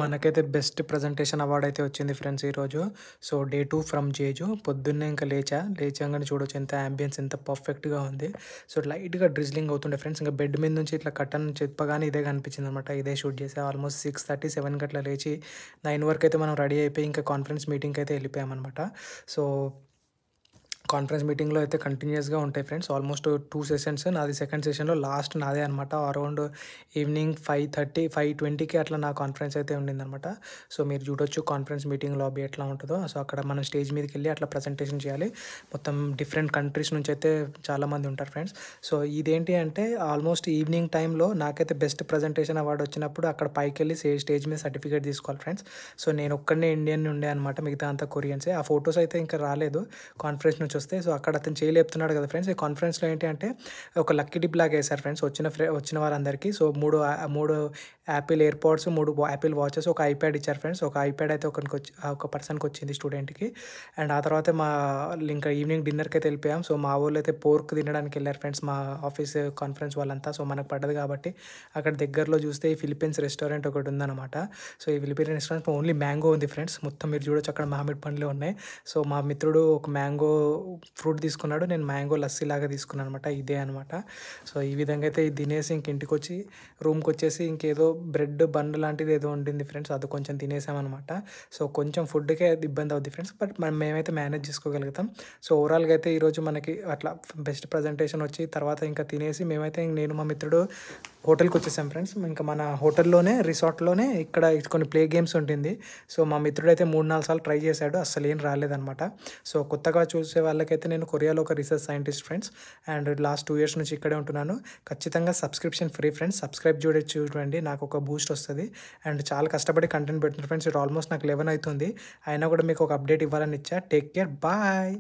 మనకైతే best presentation award అయితే వచ్చింది ఫ్రెండ్స్ ఈరోజు. So, day 2 from Jeju. పొద్దున్నే ఇంక లేచాంగానే చూడొచ్చు ఎంత యాంబియన్స్ ఎంత పర్ఫెక్ట్‌గా ఉంది. సో, లైట్‌గా డ్రిజ్లింగ్ అవుతుండే ఫ్రెండ్స్. ఇంక బెడ్ మీద నుంచి ఇట్లా కర్టెన్ చెప్పగానే ఇదే కనిపించిందనమాట. ఇదే షూట్ చేశా. ఆల్మోస్ట్ 6:30, 7కి అట్లా లేచి 9 వరకైతే మనం రెడీ అయిపోయి ఇంకా కాన్ఫరెన్స్ మీటింగ్‌కైతే వెళ్ళిపోయామనమాట. సో, కాన్ఫరెన్స్ మీటింగ్‌లో అయితే కంటిన్యూయస్‌గా ఉంటాయి ఫ్రెండ్స్. Almost 2 sessions. నాది సెకండ్ సెషన్‌లో లాస్ట్ నాదే అనమాట. అరౌండ్ ఈవినింగ్ 5:30, 5:20కి అట్లా నా కాన్ఫరెన్స్ అయితే ఉండిందనమాట. సో, మీరు చూడొచ్చు కాన్ఫరెన్స్ మీటింగ్ లాబీ ఎట్లా ఉంటదో. సో, అక్కడ మనం స్టేజ్ మీదకెళ్ళి అట్లా ప్రజెంటేషన్ చేయాలి. మొత్తం డిఫరెంట్ కంట్రీస్ నుంచి అయితే చాలామంది ఉంటారు ఫ్రెండ్స్. సో, ఇదేంటి అంటే ఆల్మోస్ట్ ఈవినింగ్ టైంలో నాకైతే బెస్ట్ ప్రజెంటేషన్ అవార్డ్ వచ్చినప్పుడు అక్కడ పైకెళ్ళి స్టేజ్ మీద సర్టిఫికేట్ తీసుకోవాలి ఫ్రెండ్స్. సో, నేను ఒక్కడినే ఇండియన్ ఉండే అనమాట. మిగతా అంతా కొరియన్సే. ఆ ఫోటోస్ అయితే ఇంకా రాలేదు కాన్ఫరెన్స్ నుంచి వస్తే. సో, అక్కడ అతను చెప్తున్నాడు కదా ఫ్రెండ్స్. ఈ కాన్ఫరెన్స్‌లో ఏంటి అంటే ఒక లక్కీ డిప్ లాగా ఏశారు ఫ్రెండ్స్ వచ్చిన వారందరికీ. So, 3 Apple AirPods, 3 Apple watches, ఒక ఐప్యాడ్ ఇచ్చారు ఫ్రెండ్స్. ఒక ఐప్యాడ్ అయితే ఒక పర్సన్‌కి వచ్చింది స్టూడెంట్‌కి. అండ్ ఆ తర్వాత ఇంకా ఈవినింగ్ డిన్నర్‌కైతే వెళ్ళిపోయాం. సో, మా వోళ్ళైతే పోర్క్ తినడానికి వెళ్ళారు ఫ్రెండ్స్. మా ఆఫీస్ కాన్ఫరెన్స్ వాళ్ళంతా. సో, మనకు పడ్డది కాబట్టి అక్కడ దగ్గరలో చూస్తే ఈ ఫిలిప్పీన్స్ రెస్టారెంట్ ఒకటి ఉందన్నమాట. సో, ఈ ఫిలిప్పీన్ రెస్టారెంట్ ఓన్లీ మ్యాంగో ఉంది ఫ్రెండ్స్. మొత్తం మీరు చూడొచ్చు అక్కడ మామిడి పండ్లే ఉన్నాయి. సో, మా మిత్రుడు ఒక మ్యాంగో ఫ్రూట్ తీసుకున్నాడు. నేను మ్యాంగో లస్సీ లాగా తీసుకున్నాను అనమాట. ఇదే అనమాట. సో, ఈ విధంగా అయితే ఇది తినేసి ఇంక ఇంటికొచ్చి రూమ్‌కొచ్చేసి ఇంకేదో బ్రెడ్ బన్ లాంటిది ఏదో ఉండింది ఫ్రెండ్స్. అది కొంచెం తినేసామనమాట. సో, కొంచెం ఫుడ్‌కే అది ఇబ్బంది అవుద్ది ఫ్రెండ్స్. బట్ మేమైతే మేనేజ్ చేసుకోగలుగుతాం. సో, ఓవరాల్‌గా అయితే ఈరోజు మనకి అట్లా బెస్ట్ ప్రజెంటేషన్ వచ్చి తర్వాత ఇంకా తినేసి మేమైతే నేను మా మిత్రుడు హోటల్‌కొచ్చేసాం ఫ్రెండ్స్. ఇంకా మన హోటల్‌లోనే రిసార్ట్‌లోనే ఇక్కడ కొన్ని ప్లే గేమ్స్ ఉంటుంది. సో, మా మిత్రుడైతే 3, 4 సార్లు ట్రై చేశాడు. అస్సలేం రాలేదనమాట. సో, కొత్తగా చూసే వాళ్ళకైతే నేను కొరియాలో ఒక research scientist friends. And last 2 years నుంచి ఇక్కడే ఉంటున్నాను. ఖచ్చితంగా సబ్స్క్రిప్షన్ ఫ్రీ ఫ్రెండ్స్. చూడండి. నాకు ఒక బూస్ట్ వస్తది. అండ్ చాలా కష్టపడి కంటెంట్ పెడుతున్నా ఫ్రెండ్స్. ఇప్పుడు ఆల్మోస్ట్ నాకు 11 అయితుంది. అయినా కూడా మీకు ఒక అప్డేట్ ఇవ్వాలని ఇచ్చా. Take care. బాయ్.